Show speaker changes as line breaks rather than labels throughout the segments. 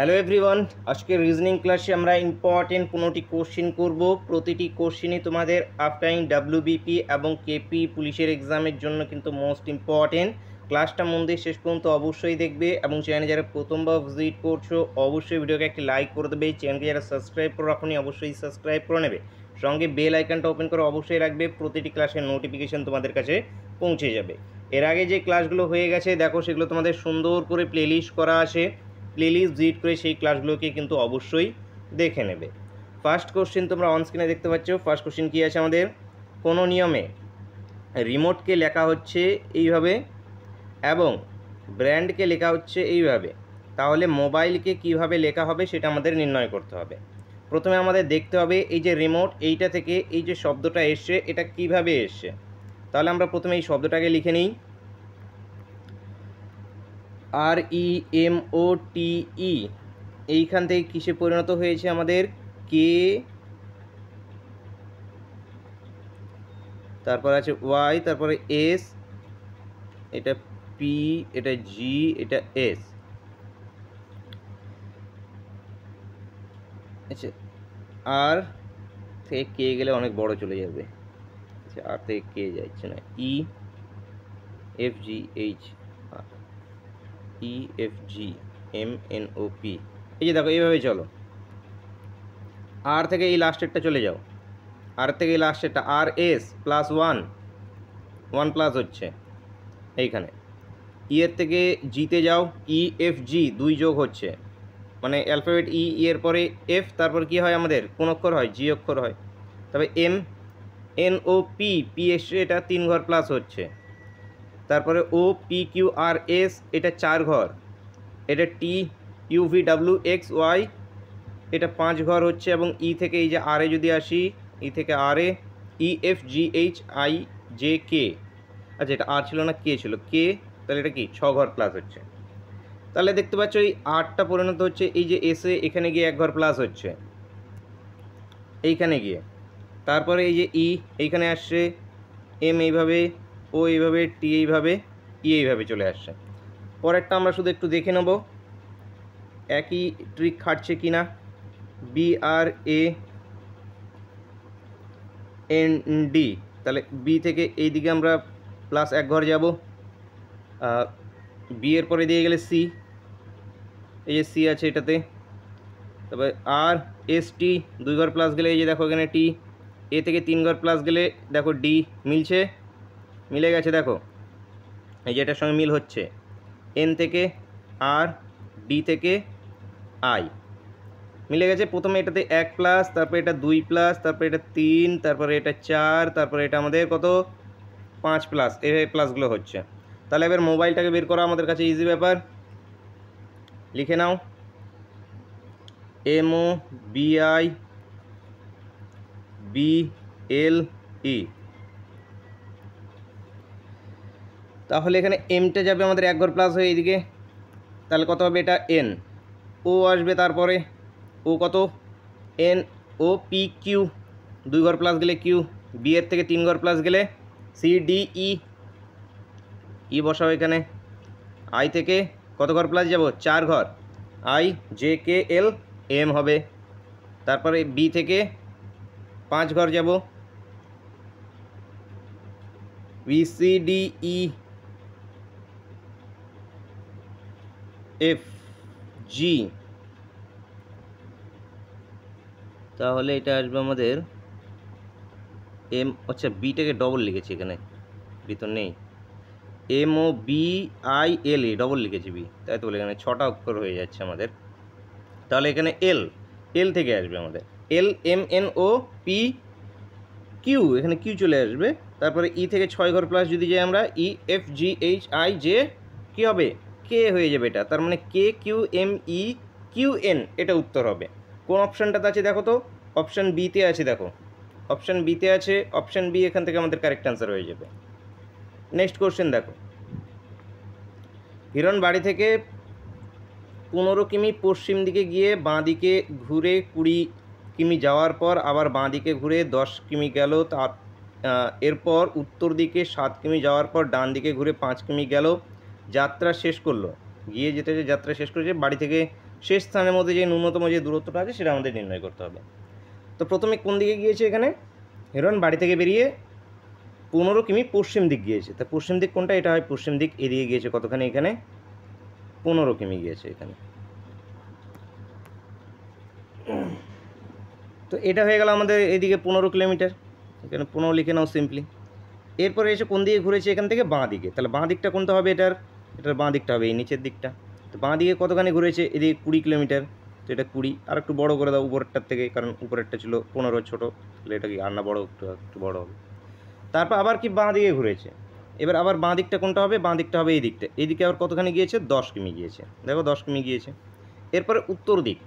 Hello everyone, আজকের reasoning ক্লাসে আমরা ইম্পর্টেন্ট 15টি কোশ্চেন করব। প্রতিটি কোশ্চেনই তোমাদের আপকামিং ডাব্লিউবিপি এবং কেপি পুলিশের এক্সামের জন্য কিন্তু মোস্ট ইম্পর্টেন্ট। ক্লাসটা মন দিয়ে শেষ পর্যন্ত অবশ্যই দেখবে এবং চ্যানেলে যারা প্রথমবার ভিজিট করছো অবশ্যই ভিডিওকে একটি লাইক করে দেবে। চ্যানেলকে যারা সাবস্ক্রাইব করে রাখোনি অবশ্যই সাবস্ক্রাইব করে নেবে, সঙ্গে বেল আইকনটা ওপেন করে অবশ্যই রাখবে। প্রতিটি ক্লাসের নোটিফিকেশন তোমাদের কাছে পৌঁছে যাবে। এর আগে যে ক্লাসগুলো হয়ে গেছে দেখো, সেগুলো তোমাদের সুন্দর করে প্লেলিস্ট করা আছে। প্লেলিস্ট ভিজিট করে সেই ক্লাসগুলোকে কিন্তু অবশ্যই দেখে নেবে। ফার্স্ট কোশ্চেন তোমরা অন স্ক্রিনে দেখতে পাচ্ছ। ফার্স্ট কোশ্চেন কী আছে আমাদের? কোনো নিয়মে রিমোটকে লেখা হচ্ছে এইভাবে এবং ব্র্যান্ডকে লেখা হচ্ছে এইভাবে, তাহলে মোবাইলকে কিভাবে লেখা হবে সেটা আমাদের নির্ণয় করতে হবে। প্রথমে আমাদের দেখতে হবে এই যে রিমোট, এইটা থেকে এই যে শব্দটা এসছে এটা কিভাবে এসছে। তাহলে আমরা প্রথমে এই শব্দটাকে লিখে নিই। REMOTE এইখান থেকে কিসে পরিণত হয়েছে আমাদের? কে, তারপর আছে ওয়াই, তারপরে এস, এটা পি, এটা জি, এটা এস। আচ্ছা, আর থেকে কে গেলে অনেক বড় চলে যাবে। আচ্ছা, আর থেকে কে যাচ্ছে না। ই এফ জি এইচ আর, E F G M N O P. এই যে দেখো এইভাবে চলো। আর থেকে এই লাস্টেরটা চলে যাও, আর থেকে এই লাস্টেরটা আর এস প্লাস ওয়ান প্লাস হচ্ছে এইখানে। ই এর থেকে জিতে যাও, ই এফ জি 2 যোগ হচ্ছে, মানে অ্যালফাবেট ই এর পরে এফ, তারপর কি হয় আমাদের? কোন অক্ষর হয়? জি অক্ষর হয়। তবে M N O P, P এসে এটা 3 ঘর প্লাস হচ্ছে। তারপরে O P Q R S, এটা 4 ঘর। এটা T U V W X Y, এটা 5 ঘর হচ্ছে। এবং ই থেকে এই যে আর এ যদি আসি, ই থেকে আর এ, E F G H I J K. আচ্ছা, এটা আর ছিল না, কে ছিল, কে, তাহলে এটা কি 6 ঘর প্লাস হচ্ছে। তাহলে দেখতে পাচ্ছ এই 8টা পরিণত হচ্ছে এই যে এসে, এখানে গিয়ে 1 ঘর প্লাস হচ্ছে এইখানে গিয়ে। তারপরে এই যে ই এইখানে আসছে, এম এইভাবে, ও এইভাবে, টি এইভাবে, ই এইভাবে চলে আসছে। পরেরটা আমরা শুধু একটু দেখে নেব একই ট্রিক খাটছে কি না। B R A N D, তাহলে বি থেকে এই দিকে আমরা প্লাস 1 ঘর যাব। বি এর পরে দিয়ে গেলে সি, এই যে সি আছে এটাতে। তারপরে আর এস টি 2 ঘর প্লাস গেলে এই যে দেখো এখানে টি। এ থেকে 3 ঘর প্লাস গেলে দেখো ডি, মিলছে, মিলে গেছে দেখো, এই যে এটার সঙ্গে মিল হচ্ছে। এন থেকে আর, ডি থেকে আই, মিলে গেছে। প্রথমে এটাতে 1 প্লাস, তারপরে এটা 2 প্লাস, তারপরে এটা 3, তারপরে এটা 4, তারপরে এটা আমাদের কত? 5 প্লাস। এই প্লাসগুলো হচ্ছে। তাহলে এবার মোবাইলটাকে বের করা আমাদের কাছে ইজি ব্যাপার। লিখে নাও এমও বিআই বি এল ই। তাহলে এখানে এমটা যাবে আমাদের 1 ঘর প্লাস হয়ে এইদিকে, তাহলে কত হবে? এটা এন। ও আসবে তারপরে, ও কত? এন ও পি কিউ 2 ঘর প্লাস গেলে কিউ, বি এর থেকে 3 ঘর প্লাস গেলে সি ডি ই, ই বসাও এখানে। আই থেকে কত ঘর প্লাস যাব? 4 ঘর, I J K L M হবে। তারপরে বি থেকে 5 ঘর যাব, B C D E F G, তাহলে এটা আসবে আমাদের এম। আচ্ছা, বিটাকে ডবল লিখেছি এখানে, বি তো নেই। M O B I L A double লিখেছি বি, তাই তো বলে এখানে 6টা অক্ষর হয়ে যাচ্ছে আমাদের। তাহলে এখানে এল, এল থেকে আসবে আমাদের L M N O P Q, এখানে কিউ চলে আসবে। তারপরে ই থেকে 6 ঘর প্লাস যদি যাই আমরা, E F G H I J, কী হবে? কে হয়ে যাবে এটা, তার মানে K Q M E Q N, এটা উত্তর হবে। কোন অপশানটাতে আছে দেখো তো? অপশান বিতে আছে, দেখো অপশান বিতে আছে, অপশান বি এখান থেকে আমাদের কারেক্ট অ্যান্সার হয়ে যাবে। নেক্সট কোশ্চেন দেখো, হিরণ বাড়ি থেকে 15 কিমি পশ্চিম দিকে গিয়ে বাঁ দিকে ঘুরে 20 কিমি যাওয়ার পর আবার বাঁ দিকে ঘুরে 10 কিমি গেল। তার এরপর উত্তর দিকে 7 কিমি যাওয়ার পর ডান দিকে ঘুরে 5 কিমি গেল। যাত্রা শেষ করলো, গিয়ে যেতে যাত্রা শেষ করেছে, বাড়ি থেকে শেষ স্থানের মধ্যে যে ন্যূনতম যে দূরত্বটা আছে সেটা আমাদের নির্ণয় করতে হবে। তো প্রথমে কোন দিকে গিয়েছে, এখানে হিরণ বাড়ি থেকে বেরিয়ে 15 কিমি পশ্চিম দিক গিয়েছে। তা পশ্চিম দিক কোনটা, এটা হয় পশ্চিম দিক। এদিকে গিয়েছে কতখানি, এখানে 15 কিমি গিয়েছে এখানে। তো এটা হয়ে গেল আমাদের এদিকে 15 কিলোমিটার, এখানে 15 লিখে নাও সিম্পলি। এরপরে এসে কোন দিকে ঘুরেছে, এখান থেকে বাঁ দিকে। তাহলে বাঁ দিকটা কোনটা হবে, এটার বাঁ দিকটা হবে এই নিচের দিকটা। তো বাঁ দিকে কতখানি ঘুরেছে, এদিকে 20 কিলোমিটার। তো এটা 20, আর একটু বড় করে দাও উপরেরটার থেকে, কারণ উপরেরটা ছিল 15 ছোটো, তাহলে এটা কি আর না বড়, একটু বড় হবে। তারপর আবার কি বাঁ দিকে ঘুরেছে, এবার আবার বাঁ দিকটা কোনটা হবে, বাঁ দিকটা হবে এই দিকটা। এই দিকে আবার কতখানি গিয়েছে, 10 কিমি গিয়েছে, দেখো 10 কিমি গিয়েছে। এরপরে উত্তর দিক,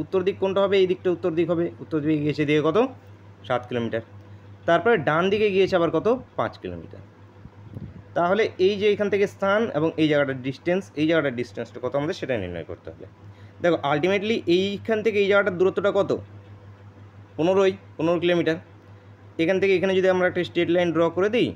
উত্তর দিক কোনটা হবে, এই দিকটা উত্তর দিক হবে। উত্তর দিকে গিয়েছে দিয়ে কত, 7 কিলোমিটার। তারপরে ডান দিকে গিয়েছে আবার কত, 5 কিলোমিটার। তাহলে এই যে এখান থেকে স্থান এবং এই জায়গাটার ডিস্টেন্স, এই জায়গাটার ডিস্টেন্সটা কত আমাদের সেটা নির্ণয় করতে হবে। দেখো আলটিমেটলি এইখান থেকে এই জায়গাটার দূরত্বটা কত, 15 কিলোমিটার। এখান থেকে এখানে যদি আমরা একটা স্ট্রেট লাইন ড্র করে দিই,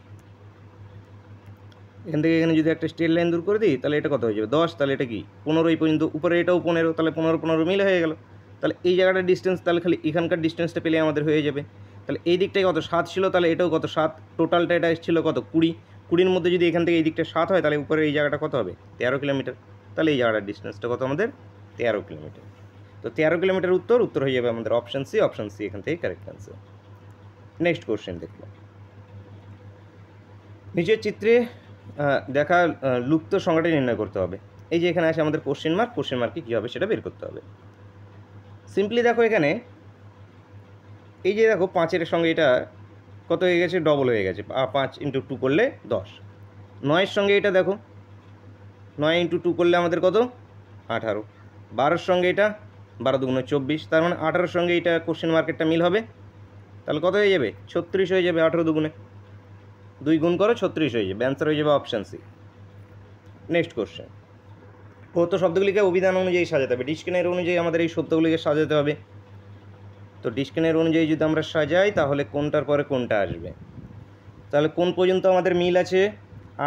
এখান থেকে এখানে যদি একটা স্ট্রেট লাইন দূর করে দিই, তাহলে এটা কত হয়ে যাবে, 10। তাহলে এটা কি 15 পর্যন্ত, উপরে এটাও 15, তাহলে 15 মিল হয়ে গেল। তাহলে এই জায়গাটার ডিস্টেন্স, তাহলে খালি এখানকার ডিস্টেন্সটা পেলে আমাদের হয়ে যাবে। তাহলে এই দিকটাই কত, 7 ছিল, তাহলে এটাও কত, 7। টোটালটা এটা এসেছিলো কত, 20-20-র মধ্যে যদি এখান থেকে এই দিকটা 7 হয়, তাহলে উপরে এই জায়গাটা কত হবে, 13 কিলোমিটার। তাহলে এই জায়গাটার ডিস্টেন্সটা কত আমাদের, 13 কিলোমিটার। তো 13 কিলোমিটার উত্তর হয়ে যাবে আমাদের অপশান সি। অপশান সি এখান থেকে কারেক্ট অ্যান্সার। নেক্সট কোশ্চেন দেখব। নিচের চিত্রে দেখা লুপ্ত সংখ্যাটি নির্ণয় করতে হবে। এই যে এখানে আসে আমাদের কোশ্চেন মার্ক, কোশ্চেন মার্কে কী হবে সেটা বের করতে হবে। সিম্পলি দেখো এখানে এই যে দেখো 5-এর সঙ্গে এটা কত হয়ে গেছে, ডবল হয়ে গেছে। 5 × 2 করলে 10। 9-এর সঙ্গে এটা দেখো 9 × 2 করলে আমাদের কত, 18। 12-এর সঙ্গে এটা 12 × 2 = 24। তার মানে 18-এর সঙ্গে এটা কোশ্চেন মার্কেটটা মিল হবে। তাহলে কত হয়ে যাবে, 36 হয়ে যাবে। 18 × 2 2 গুণ করো, 36 হয়ে যাবে। অ্যান্সার হয়ে যাবে অপশান সি। Next question. প্রদত্ত শব্দগুলিকে অভিধান অনুযায়ী সাজাতে হবে। ডিস্কনের অনুযায়ী আমাদের এই শব্দগুলিকে সাজাতে হবে। তো ডিস্কনের অনুযায়ী যদি আমরা সাজাই, তাহলে কোনটার পরে কোনটা আসবে, তাহলে কোন পর্যন্ত আমাদের মিল আছে,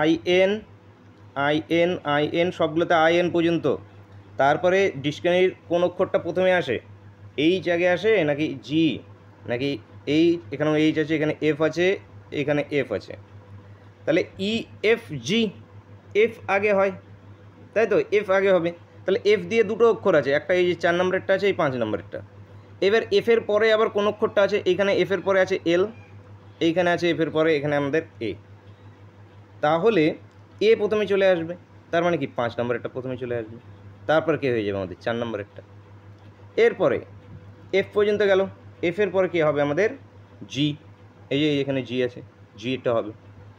আইএন আইএন আইএন, সবগুলোতে আইএন পর্যন্ত। তারপরে ডিস্কনারির কোন অক্ষরটা প্রথমে আসে, এইচ আগে আসে নাকি জি, নাকি এই, এখানেও এইচ আছে, এখানে এফ আছে, এখানে এফ আছে। তাহলে ই এফ জি, এফ আগে হয়, তাই তো, এফ আগে হবে। তাহলে এফ দিয়ে দুটো অক্ষর আছে, একটা এই যে 4 নম্বরেরটা আছে, এই 5 নম্বরেরটা। এবার এফের পরে আবার কোন অক্ষরটা আছে, এইখানে এফের পরে আছে এল, এইখানে আছে এফের পরে এখানে আমাদের এ। তাহলে এ প্রথমে চলে আসবে, তার মানে কি 5 নম্বরেরটা প্রথমে চলে আসবে। তারপর কে হয়ে যাবে আমাদের 4 নম্বরেরটা। এরপরে এফ পর্যন্ত গেল, এফের পরে কী হবে আমাদের জি, এই যে এখানে জি আছে, জি এটা হবে,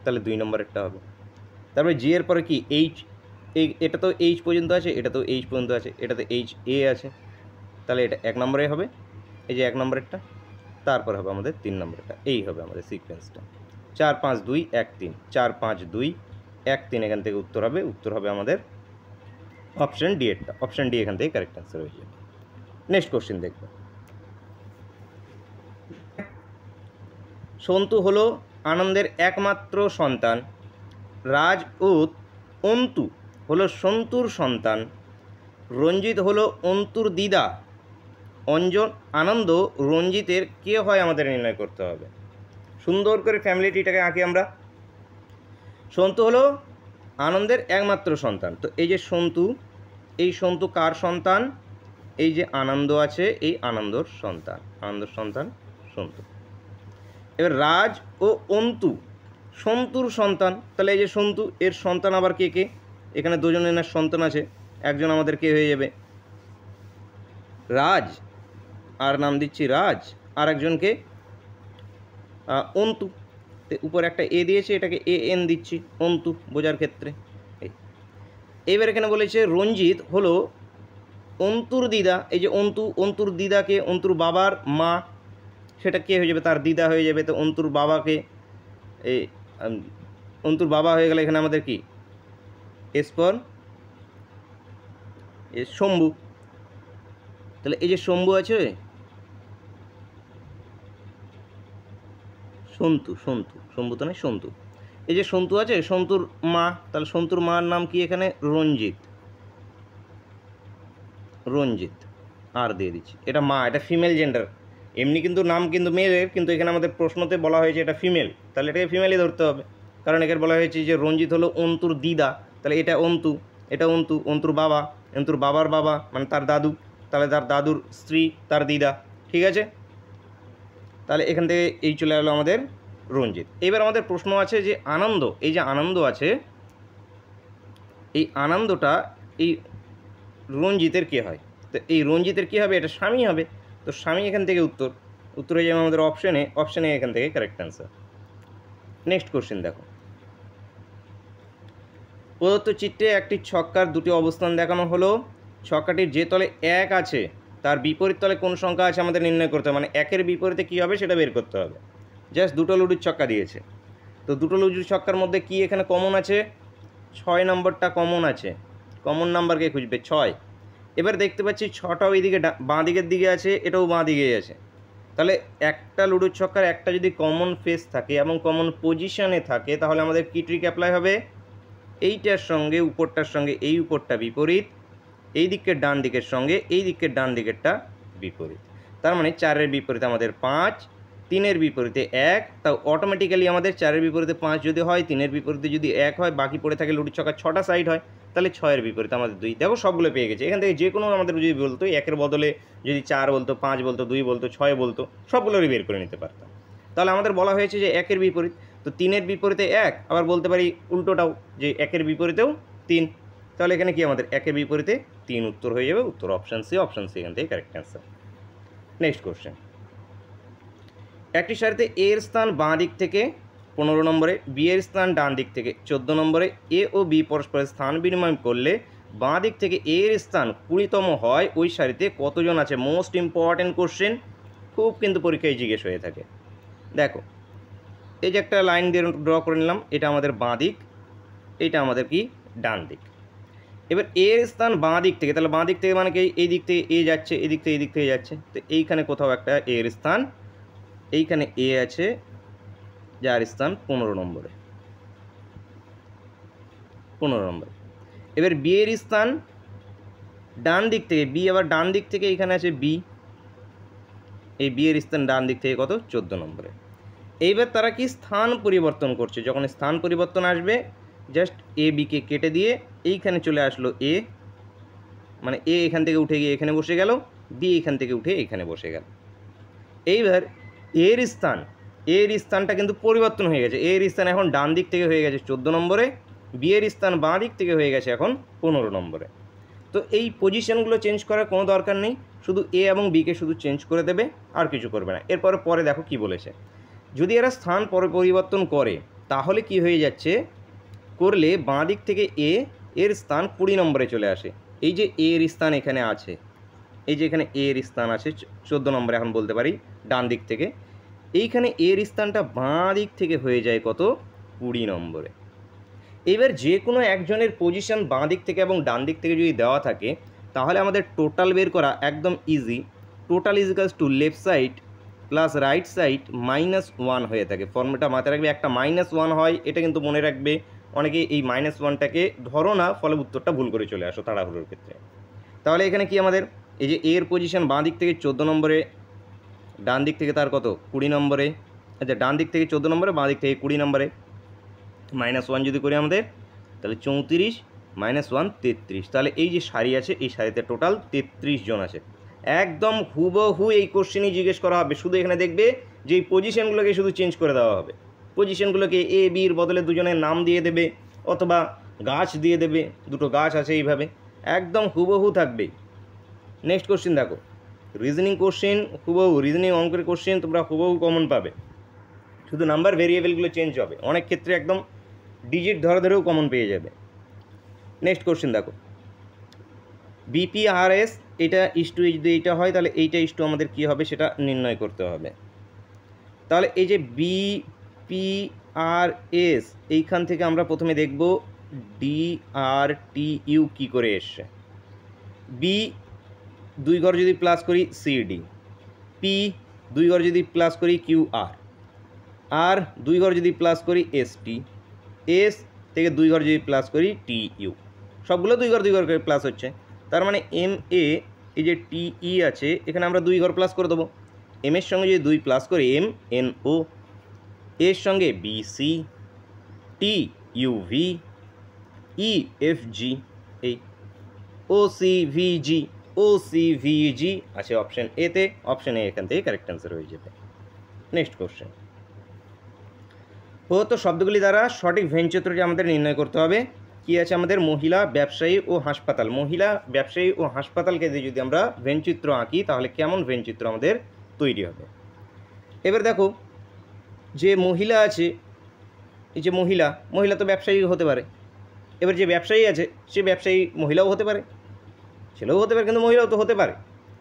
তাহলে 2 নম্বরেরটা হবে। তারপরে জি এর পরে কি এইচ, এটা তো এইচ পর্যন্ত আছে, এটা তো এইচ পর্যন্ত আছে, এটাতে এইচ এ আছে, তাহলে এটা 1 নম্বরে হবে, এই যে 1 নম্বরেরটা। তারপর হবে আমাদের 3 নম্বরেরটা। এই হবে আমাদের সিকোয়েন্সটা, 4 5 2 1 3, 4 5 2 1 3। এখান থেকে উত্তর হবে আমাদের অপশান ডি এরটা। অপশান ডি এখান থেকে কারেক্ট অ্যান্সার হয়ে যাবে। নেক্সট কোশ্চেন দেখব। সন্তু হলো আনন্দের একমাত্র সন্তান, রাজ ও অন্তু হলো সন্তুর সন্তান, রঞ্জিত হলো অন্তুর দিদা, আনন্দ রঞ্জিতের কে হয় আমাদের নির্ণয় করতে হবে। সুন্দর করে ফ্যামিলি ট্রিটাকে আঁকি আমরা। সন্তু হলো আনন্দের একমাত্র সন্তান। তো এই যে সন্তু, এই সন্তু কার সন্তান, এই যে আনন্দ আছে, এই আনন্দর সন্তান, আনন্দর সন্তান সন্তু। এবার রাজ ও অন্তু সন্তুর সন্তান, তাহলে এই যে সন্তু এর সন্তান আবার কে কে, এখানে দুজনের না সন্তান আছে, একজন আমাদের কে হয়ে যাবে রাজ, আর নাম দিচ্ছি রাজ, আর একজনকে অন্তু। উপরে একটা এ দিয়েছে, এটাকে এ এন দিচ্ছি অন্তু বোঝার ক্ষেত্রে। এইবার এখানে বলেছে রঞ্জিত হলো অন্তুর দিদা। এই যে অন্তুর দিদাকে, অন্তুর বাবার মা, সেটা কে হয়ে যাবে, তার দিদা হয়ে যাবে। তো অন্তুর বাবাকে, এই অন্তুর বাবা হয়ে গেলে এখানে আমাদের কি এসপর এ শম্ভু। তাহলে এই যে শম্ভু আছে, সন্তু শম্ভু তো নয়, সন্তু। এই যে সন্তু আছে, সন্তুর মা, তাহলে সন্তুর মার নাম কি এখানে রঞ্জিত, রঞ্জিত, আর দিয়ে দিচ্ছি। এটা মা, এটা ফিমেল জেন্ডার, এমনি কিন্তু নাম কিন্তু মেয়েদের, কিন্তু এখানে আমাদের প্রশ্নতে বলা হয়েছে এটা ফিমেল, তাহলে এটাকে ফিমেলই ধরতে হবে। কারণ এখানে বলা হয়েছে যে রঞ্জিত হলো অন্তুর দিদা, তাহলে এটা অন্তু, এটা অন্তু, অন্তুর বাবা, অন্তুর বাবার বাবা মানে তার দাদু, তাহলে তার দাদুর স্ত্রী তার দিদা। ঠিক আছে, তাহলে এখান থেকে এই চলে গেলো আমাদের রঞ্জিত। এবার আমাদের প্রশ্ন আছে যে আনন্দ, এই যে আনন্দ আছে, এই আনন্দটা এই রঞ্জিতের কী হয়? তো এই রঞ্জিতের কী হবে? এটা স্বামী হবে। তো স্বামী এখান থেকে উত্তর হয়ে যাবে আমাদের অপশানে এখান থেকে কারেক্ট অ্যান্সার। নেক্সট কোশ্চেন দেখো, প্রদত্ত চিত্রে একটি ছক্কার দুটি অবস্থান দেখানো হলো। ছক্কাটির যে তলে 1 আছে তার বিপরীত তলে কোন সংখ্যা আছে আমাদের নির্ণয় করতে হবে, মানে 1-এর বিপরীতে কী হবে সেটা বের করতে হবে। জাস্ট দুটো লুডুর ছক্কা দিয়েছে, তো দুটো লুডুর ছক্কার মধ্যে কি এখানে কমন আছে? 6 নম্বরটা কমন আছে, কমন নাম্বারকে খুঁজবে 6। এবার দেখতে পাচ্ছি 6টা ওইদিকে বাঁ দিকের দিকে আছে, এটাও বাঁ দিকেই আছে। তাহলে একটা লুডুর ছক্কার একটা যদি কমন ফেস থাকে এবং কমন পজিশনে থাকে, তাহলে আমাদের কি ট্রিক অ্যাপ্লাই হবে? এইটার সঙ্গে উপরটার সঙ্গে এই উপরটা বিপরীত, এই দিকের ডান দিকের সঙ্গে এই দিকের ডান দিকেরটা বিপরীত। তার মানে 4-এর বিপরীতে আমাদের 5, 3-এর বিপরীতে 1, তাও অটোমেটিক্যালি আমাদের 4-এর বিপরীতে 5 যদি হয়, 3-এর বিপরীতে যদি 1 হয়, বাকি পড়ে থাকে লুডুর ছক্কার 6টা সাইড হয়, তাহলে 6-এর বিপরীতে আমাদের 2। দেখো সবগুলো পেয়ে গেছে। এখান থেকে যে কোনো আমাদের যদি বলতো 1-এর বদলে যদি 4 বলতো, 5 বলতো, 2 বলতো, 6 বলতো, সবগুলোরই বের করে নিতে পারতাম। তাহলে আমাদের বলা হয়েছে যে 1-এর বিপরীত, তো 3-এর বিপরীতে 1, আবার বলতে পারি উল্টোটাও যে 1-এর বিপরীতেও 3। তাহলে এখানে কি আমাদের 1-এর বিপরীতে 3 উত্তর হয়ে যাবে, উত্তর অপশান সি এখান থেকে কারেক্ট অ্যান্সার। নেক্সট কোশ্চেন, একটি সারিতে এ এর স্থান বাঁ দিক থেকে 15 নম্বরে, বি এর স্থান ডান দিক থেকে 14 নম্বরে, এ ও বি পরস্পরের স্থান বিনিময় করলে বাঁ দিক থেকে এ এর স্থান 20তম হয়, ওই সারিতে কতজন আছে? মোস্ট ইম্পর্ট্যান্ট কোশ্চেন, খুব কিন্তু পরীক্ষায় জিজ্ঞেস হয়ে থাকে। দেখো এই যে একটা লাইন দিয়ে ড্র করে নিলাম, এটা আমাদের বাঁ দিক, এটা আমাদের কি ডান দিক। এবার এর স্থান বাঁ দিক থেকে, তাহলে বাঁ দিক থেকে মানে কি এই দিক থেকে এ যাচ্ছে, এদিক থেকে এই দিক থেকে যাচ্ছে, তো এইখানে কোথাও একটা এর স্থান, এইখানে এ আছে যার স্থান 15 নম্বরে, 15 নম্বরে। এবার বি এর স্থান ডান দিক থেকে, বি আবার ডান দিক থেকে এইখানে আছে বি, এই বি এর স্থান ডান দিক থেকে কত? 14 নম্বরে। এইবার তারা কি স্থান পরিবর্তন করছে, যখন স্থান পরিবর্তন আসবে জাস্ট এ বিকে কেটে দিয়ে এইখানে চলে আসলো এ, মানে এ এখান থেকে উঠে গিয়ে এখানে বসে গেল, বি এখান থেকে উঠে এখানে বসে গেল। এইবার এর স্থানটা কিন্তু পরিবর্তন হয়ে গেছে, এর স্থান এখন ডান দিক থেকে হয়ে গেছে 14 নম্বরে, বি এর স্থান বাঁ দিক থেকে হয়ে গেছে এখন 15 নম্বরে। তো এই পজিশনগুলো চেঞ্জ করার কোনো দরকার নেই, শুধু এ এবং বিকে শুধু চেঞ্জ করে দেবে, আর কিছু করবে না। পরে দেখো কি বলেছে, যদি এরা স্থান পরিবর্তন করে তাহলে কি হয়ে যাচ্ছে, করলে বাঁ দিক থেকে এর স্থান 20 নম্বরে চলে আসে। এই যে এর স্থান এখানে আছে, এই যে এখানে এর স্থান আছে 14 নম্বরে, এখন বলতে পারি ডান দিক থেকে, এইখানে এর স্থানটা বাঁ দিক থেকে হয়ে যায় কত? 20 নম্বরে। এবার যে কোনো একজনের পজিশন বাঁ দিক থেকে এবং ডান দিক থেকে যদি দেওয়া থাকে, তাহলে আমাদের টোটাল বের করা একদম easy. Total equals to left side plus right side -1 হয়ে থাকে। ফর্মুলাটা মাথায় রাখবে, একটা -1 হয়, এটা কিন্তু মনে রাখবে। অনেকে এই -1টাকে ধরো না, ফলে উত্তরটা ভুল করে চলে আসো তাড়াহুড়োর ক্ষেত্রে। তাহলে এখানে কি আমাদের এই যে এর পজিশন বাঁ দিক থেকে 14 নম্বরে, ডান দিক থেকে তার কত? 20 নম্বরে। আচ্ছা, ডান দিক থেকে 14 নম্বরে, বাঁ দিক থেকে 20 নম্বরে, -1 যদি করি আমাদের, তাহলে 34 -1 33। তাহলে এই যে সারি আছে, এই সারিতে টোটাল 33 জন আছে। একদম হুবহু এই কোশ্চেনই জিজ্ঞেস করা হবে, শুধু এখানে দেখবে যে এই পজিশনগুলোকে শুধু চেঞ্জ করে দেওয়া হবে। পজিশনগুলোকে এ বির বদলে দুজনের নাম দিয়ে দেবে, অথবা গাছ দিয়ে দেবে, দুটো গাছ আছে এইভাবে, একদম হুবহু থাকবে। নেক্সট কোশ্চেন দেখো, রিজনিং কোশ্চেন হুবহু, রিজনিং অঙ্কের কোশ্চেন তোমরা হুবহু কমন পাবে, শুধু নাম্বার ভেরিয়েবলগুলো চেঞ্জ হবে। অনেক ক্ষেত্রে একদম ডিজিট ধরে ধরেও কমন পেয়ে যাবে। নেক্সট কোশ্চেন দেখো, বিপিআরএস এটা ইস্টু যদি এইটা হয়, তাহলে এইটা ইস্টু আমাদের কী হবে সেটা নির্ণয় করতে হবে। তাহলে এই যে বিপিআরএস, এইখান থেকে আমরা প্রথমে দেখব ডিআরটিইউ কী করে এসছে। বি 2 ঘর যদি প্লাস করি সিডি, পি 2 ঘর যদি প্লাস করি কিউআর, আর 2 ঘর যদি প্লাস করি এসটি, এস থেকে 2 ঘর যদি প্লাস করি টিইউ, সবগুলো 2 ঘর করে প্লাস হচ্ছে। তার মানে এম এ এই যে টি ই আছে এখানে আমরা 2 ঘর প্লাস করে দেবো। এম এর সঙ্গে যদি 2 প্লাস করে এম এন ও, এর সঙ্গে B C, T U V, E F G, এই O C V G, O C V G আছে অপশন এতে। অপশন এ এখান থেকে কারেক্ট অ্যান্সার হয়ে যাবে। নেক্সট কোশ্চেন, প্রদত্ত শব্দগুলি দ্বারা সঠিক ভেন চিত্রটি আমাদের নির্ণয় করতে হবে। কি আছে আমাদের? মহিলা, ব্যবসায়ী ও হাসপাতাল। মহিলা, ব্যবসায়ী ও হাসপাতালকে দিয়ে যদি আমরা ভেন চিত্র আঁকি তাহলে কেমন ভেন চিত্র আমাদের তৈরি হবে। এবার দেখো যে মহিলা আছে, এই যে মহিলা, মহিলা তো ব্যবসায়ী হতে পারে। এবার যে ব্যবসায়ী আছে সে ব্যবসায়ী মহিলাও হতে পারে, ছেলেও হতে পারে, কিন্তু মহিলাও তো হতে পারে।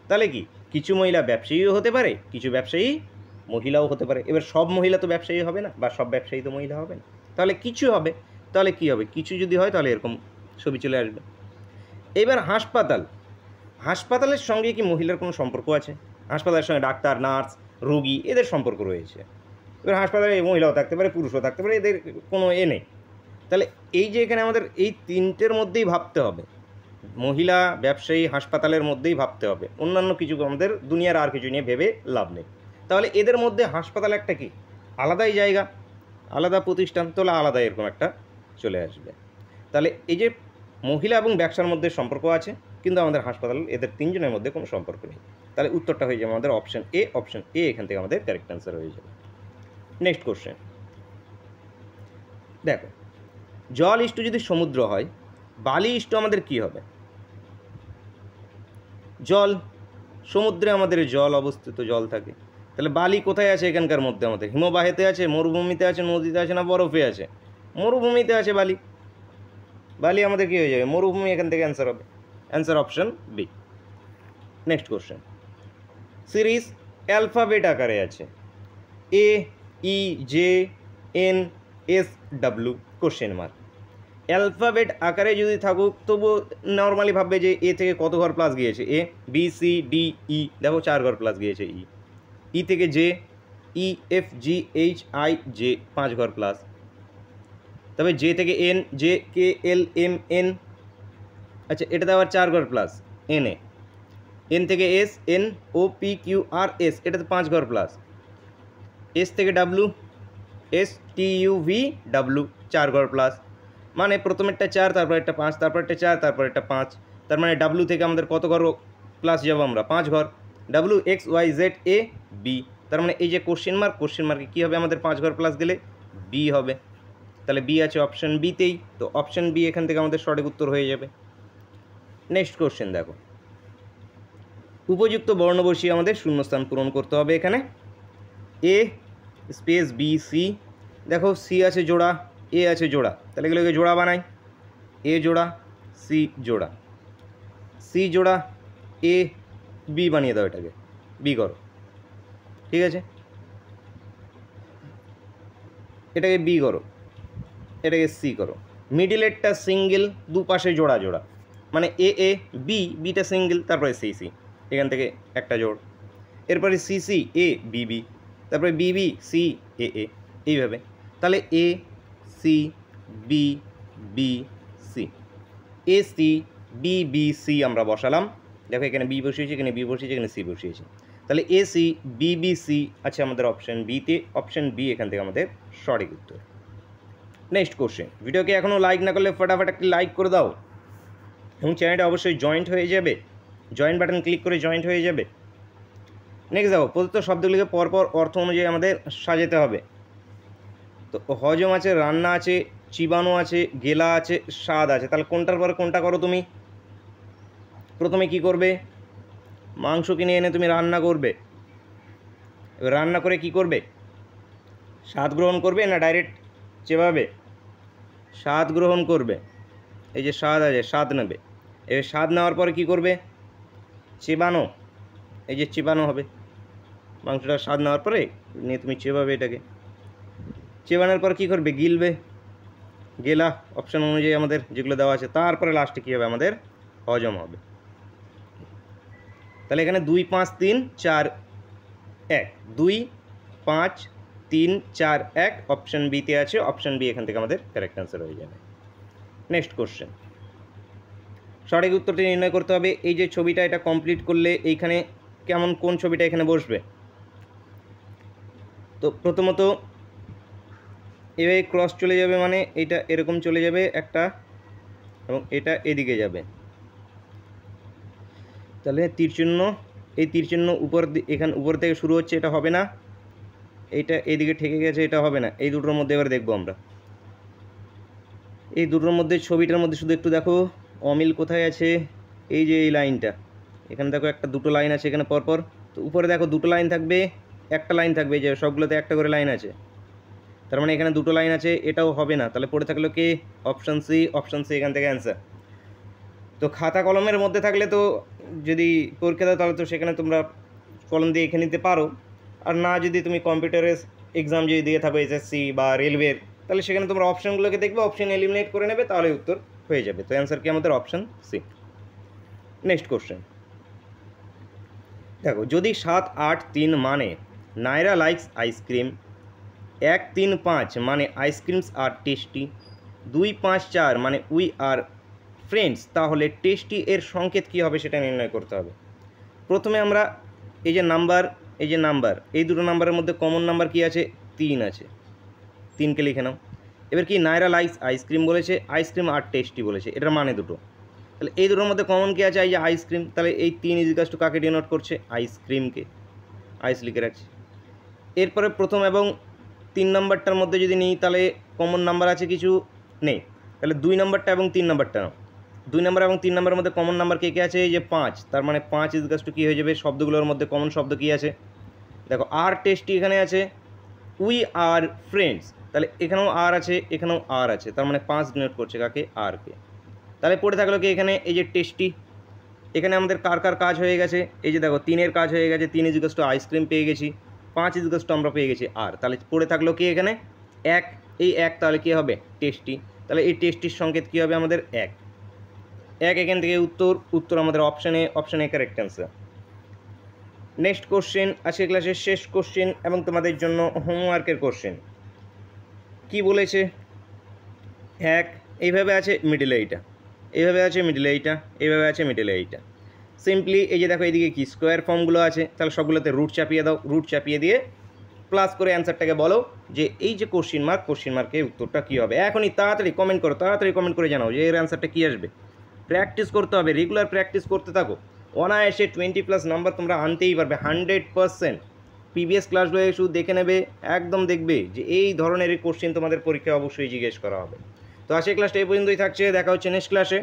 তাহলে কি কিছু মহিলা ব্যবসায়ীও হতে পারে, কিছু ব্যবসায়ী মহিলাও হতে পারে। এবার সব মহিলা তো ব্যবসায়ী হবে না, বা সব ব্যবসায়ী তো মহিলা হবে না, তাহলে কিছু হবে। তাহলে কি হবে? কিছু যদি হয় তাহলে এরকম ছবি চলে আসবে। এবার হাসপাতাল, হাসপাতালের সঙ্গে কি মহিলার কোনো সম্পর্ক আছে? হাসপাতালের সঙ্গে ডাক্তার, নার্স, রোগী এদের সম্পর্ক রয়েছে। এবার হাসপাতালে মহিলাও থাকতে পারে, পুরুষও থাকতে পারে, এদের কোনো নেই। তাহলে এই যে এখানে আমাদের এই তিনটের মধ্যেই ভাবতে হবে, মহিলা, ব্যবসায়ী, হাসপাতালের মধ্যেই ভাবতে হবে। অন্যান্য কিছু আমাদের দুনিয়ার আর কিছু নিয়ে ভেবে লাভ নেই। তাহলে এদের মধ্যে হাসপাতাল একটা কি আলাদাই জায়গা, আলাদা প্রতিষ্ঠান, তাহলে আলাদা এরকম একটা চলে আসবে। তাহলে এই যে মহিলা এবং ব্যবসার মধ্যে সম্পর্ক আছে, কিন্তু আমাদের হাসপাতাল এদের তিনজনের মধ্যে কোনো সম্পর্ক নেই। তাহলে উত্তরটা হয়ে যাবে আমাদের অপশন এ। অপশন এ এখান থেকে আমাদের কারেক্ট অ্যান্সার হয়ে যাবে। নেক্সট কোশ্চেন দেখো, জল ইস্টু যদি সমুদ্র হয়, বালি ইস্টু আমাদের কি হবে? জল, সমুদ্রে আমাদের জল অবস্থিত, জল থাকে। তাহলে বালি কোথায় আছে এখানকার মধ্যে? আমাদের হিমবাহেতে আছে, মরুভূমিতে আছে, নদীতে আছে, না বরফে আছে? মরুভূমিতে আছে বালি। বালি আমাদের কী হয়ে যাবে? মরুভূমি এখান থেকে অ্যান্সার হবে। Answer option B. Next question, series alphabet আকারে আছে, A, E, J, N, S, W, question mark. Alphabet আকারে যদি থাকুক তবু নর্মালি ভাববে যে এ থেকে কত ঘর প্লাস গিয়েছে? A, B, C, D, E, দেখো 4 ঘর প্লাস গিয়েছে। ই থেকে J, E, F, G, H, I, J 5 ঘর প্লাস। তবে জে থেকে N, J, K, L, M, N, আচ্ছা এটাতে আবার 4 ঘর প্লাস। এন এ, এন থেকে S, N, O, P, Q, R, S, এটাতে 5 ঘর প্লাস। এস থেকে W, S, T, U, V, W 4 ঘর প্লাস। মানে প্রথমেরটা 4, তারপর একটা 5, তারপর একটা 4, তারপর একটা 5। তার মানে ডাব্লু থেকে আমাদের কত ঘর প্লাস যাবো আমরা? 5 ঘর। ডাব্লু, এক্স, ওয়াই, জেড, এ, বি। তার মানে এই যে কোশ্চেন মার্ক, কোশ্চেন মার্কে কী হবে আমাদের? 5 ঘর প্লাস গেলে বি হবে। তাহলে বি আছে অপশন বিতেই, তো অপশন বি এখান থেকে আমাদের সঠিক উত্তর হয়ে যাবে। নেক্সট কোশ্চেন দেখো, উপযুক্ত বর্ণ বসিয়ে আমাদের শূন্যস্থান পূরণ করতে হবে। এখানে এ স্পেস বি সি, দেখো সি আছে জোড়া, এ আছে জোড়া, তাহলে এগুলোকে জোড়া বানাই। এ জোড়া, সি জোড়া, সি জোড়া, এ, বি বানিয়ে দাও, এটাকে বি করো, ঠিক আছে? এটাকে বি করো, এটাকে সি করো। মিডিলেরটা সিঙ্গেল, দুপাশে জোড়া জোড়া, মানে এ এ, বি, বিটা সিঙ্গেল, তারপরে সি সি, এখান থেকে একটা জোড়। এরপরে সি সি, এ, বি বি, তারপরে বি বি, সি, এ এ, এইভাবে। তাহলে এ, সি, বি, বি, সি, এ, সি, বি, বি, সি আমরা বসালাম। দেখো এখানে বি বসিয়েছি, এখানে বি বসিয়েছি, এখানে সি বসিয়েছি। তাহলে এ, সি, বি, বি, সি আছে আমাদের অপশন বিতে। অপশন বি এখান থেকে আমাদের সঠিক উত্তর। নেক্সট কোশ্চেন, ভিডিওকে এখনও লাইক না করলে ফটাফট একটি লাইক করে দাও এবং চ্যানেলটা অবশ্যই জয়েন্ট হয়ে যাবে, জয়েন্ট বাটন ক্লিক করে জয়েন্ট হয়ে যাবে। নেক্সট দেখো, প্রদত্ত শব্দগুলিকে পরপর অর্থ অনুযায়ী আমাদের সাজাতে হবে। তো হজম আছে, রান্না আছে, চিবানো আছে, গেলা আছে, স্বাদ আছে। তাহলে কোনটার পরে কোনটা করো তুমি? প্রথমে কি করবে? মাংস কিনে এনে তুমি রান্না করবে। এবার রান্না করে কি করবে? স্বাদ গ্রহণ করবে না ডাইরেক্ট চেবাবে? স্বাদ গ্রহণ করবে। এই যে স্বাদ আছে, স্বাদ নেবে। এবার স্বাদ নেওয়ার পরে কি করবে? চেবানো, এই যে চেবানো হবে। মাংসটা স্বাদ নেওয়ার পরে নিয়ে তুমি চেবাবে এটাকে। চেবানোর পর কী করবে? গিলবে। গেলা অপশান অনুযায়ী আমাদের যেগুলো দেওয়া আছে। তারপরে লাস্টে কী হবে? আমাদের হজম হবে। তাহলে এখানে 2, 5, 3, 4, 1, 2, 5, 3, 4, 1 অপশান বিতে আছে। অপশান বি এখান থেকে আমাদের কারেক্ট অ্যান্সার হয়ে যাবে। নেক্সট কোশ্চেন, সঠিক উত্তরটি নির্ণয় করতে হবে। এই যে ছবিটা, এটা কমপ্লিট করলে এইখানে কেমন কোন ছবিটা এখানে বসবে। তো প্রথমত এভাবে ক্রস চলে যাবে, মানে এটা এরকম চলে যাবে একটা, এবং এটা এদিকে যাবে। তাহলে তীরচিহ্ন, এই তীরচিহ্ন উপর এখানে উপর থেকে শুরু হচ্ছে, এটা হবে না। এইটা এইদিকে ঠেকে গেছে, এটা হবে না। এই দুটোর মধ্যে এবার দেখবো আমরা, এই দুটোর মধ্যে ছবিটার মধ্যে শুধু একটু দেখো অমিল কোথায় আছে। এই যে এই লাইনটা, এখানে দেখো একটা দুটো লাইন আছে এখানে পরপর। তো উপরে দেখো দুটো লাইন থাকবে, একটা লাইন থাকবে, যে সবগুলোতে একটা করে লাইন আছে, তার মানে এখানে দুটো লাইন আছে, এটাও হবে না। তাহলে পড়ে থাকলো কি? Option C. অপশান সি এখান থেকে অ্যান্সার। তো খাতা কলমের মধ্যে থাকলে তো যদি পরীক্ষা দাও তাহলে তো সেখানে তোমরা কলম দিয়ে এঁকে নিতে পারো। আর না যদি তুমি কম্পিউটারের এক্সাম যদি দিয়ে থাকো এসএসসি বা রেলওয়ের, তাহলে সেখানে তোমরা অপশানগুলোকে দেখবে, অপশান এলিমিনেট করে নেবে, তাহলে উত্তর হয়ে যাবে। তো অ্যান্সার কি আমাদের? Option C. নেক্সট কোশ্চেন দেখো, যদি 7, 8, 3 মানে নাইরা লাইকস আইসক্রিম, 1, 3, 5 মানে আইসক্রিমস আর টেস্টি, 2, 5, 4 মানে উই আর ফ্রেন্ডস, তাহলে টেস্টি এর সংকেত কী হবে সেটা নির্ণয় করতে হবে। প্রথমে আমরা এই যে নাম্বার, এই যে নাম্বার, এই দুটো নাম্বারের মধ্যে কমন নাম্বার কি আছে? 3 আছে, 3কে লিখে নাও। এবার কি নাইরা লাইকস আইসক্রিম বলেছে, আইসক্রিম আর টেস্টি বলেছে, এটার মানে দুটো। তাহলে এই দুটোর মধ্যে কমন কি আছে? এই যে আইসক্রিম। তাহলে এই 3 ইজিকাস টু কাকে ডিনোট করছে? আইসক্রিমকে, আইস লিখে রাখছি। এরপরে প্রথম এবং 3 নম্বরটার মধ্যে যদি নিই, তাহলে কমন নাম্বার আছে কিছু? নেই। তাহলে 2 নম্বরটা এবং 3 নম্বরটা নাও। 2 নম্বর এবং 3 নম্বরের মধ্যে কমন নাম্বার কে কে আছে? এই যে 5। তার মানে 5 ইজিকাস টু কী হয়ে যাবে? শব্দগুলোর মধ্যে কমন শব্দ কী আছে? দেখো আর টেস্টি এখানে আছে, উই আর ফ্রেন্ডস, তাহলে এখানেও আর আছে, এখানেও আর আছে, তার মানে 5 ডিনোট করছে কাকে? আরকে। তাহলে পড়ে থাকলো কি এখানে? এই যে টেস্টি। এখানে আমাদের কার কার কাজ হয়ে গেছে? এই যে দেখো 3-এর কাজ হয়ে গেছে, 3 ইজিকাস টু আইসক্রিম পেয়ে গেছি, 5 ইজিকাস টু আমরা পেয়ে গেছি আর। তাহলে পড়ে থাকলো কি এখানে? 1। এই 1 তাহলে কী হবে? টেস্টি। তাহলে এই টেস্টির সংকেত কী হবে আমাদের? 1। এখান থেকে উত্তর আমাদের অপশানে, অপশানে কারেক্ট অ্যান্সার। নেক্সট কোশ্চেন, আজকে ক্লাসের শেষ কোশ্চেন এবং তোমাদের জন্য হোমওয়ার্কের কোশ্চেন। কি বলেছে? 1 এইভাবে আছে, মিডিলে এইটা, এইভাবে আছে, মিডিলে এইটা, এইভাবে আছে, মিডিলে এইটা। সিম্পলি এই যে দেখো এইদিকে কি স্কোয়ার ফর্মগুলো আছে, তাহলে সবগুলোতে রুট চাপিয়ে দাও। রুট চাপিয়ে দিয়ে প্লাস করে অ্যান্সারটাকে বলো যে এই যে কোশ্চিন মার্কের উত্তরটা কী হবে। এখনই তাড়াতাড়ি কমেন্ট করো, তাড়াতাড়ি কমেন্ট করে জানাও যে এর অ্যান্সারটা কী আসবে। প্র্যাকটিস করতে হবে, রেগুলার প্র্যাকটিস করতে থাকো। অনায়াসে 20+ নাম্বার তোমরা আনতেই পারবে 100%। প্রিভিয়াস ক্লাসগুলো শুধু দেখে নেবে, একদম দেখবে যে এই ধরনের কোশ্চেন তোমাদের পরীক্ষায় অবশ্যই জিজ্ঞেস করা হবে। তো আজকে ক্লাসটা এই পর্যন্তই থাকছে, দেখা হচ্ছে নেক্সট ক্লাসে।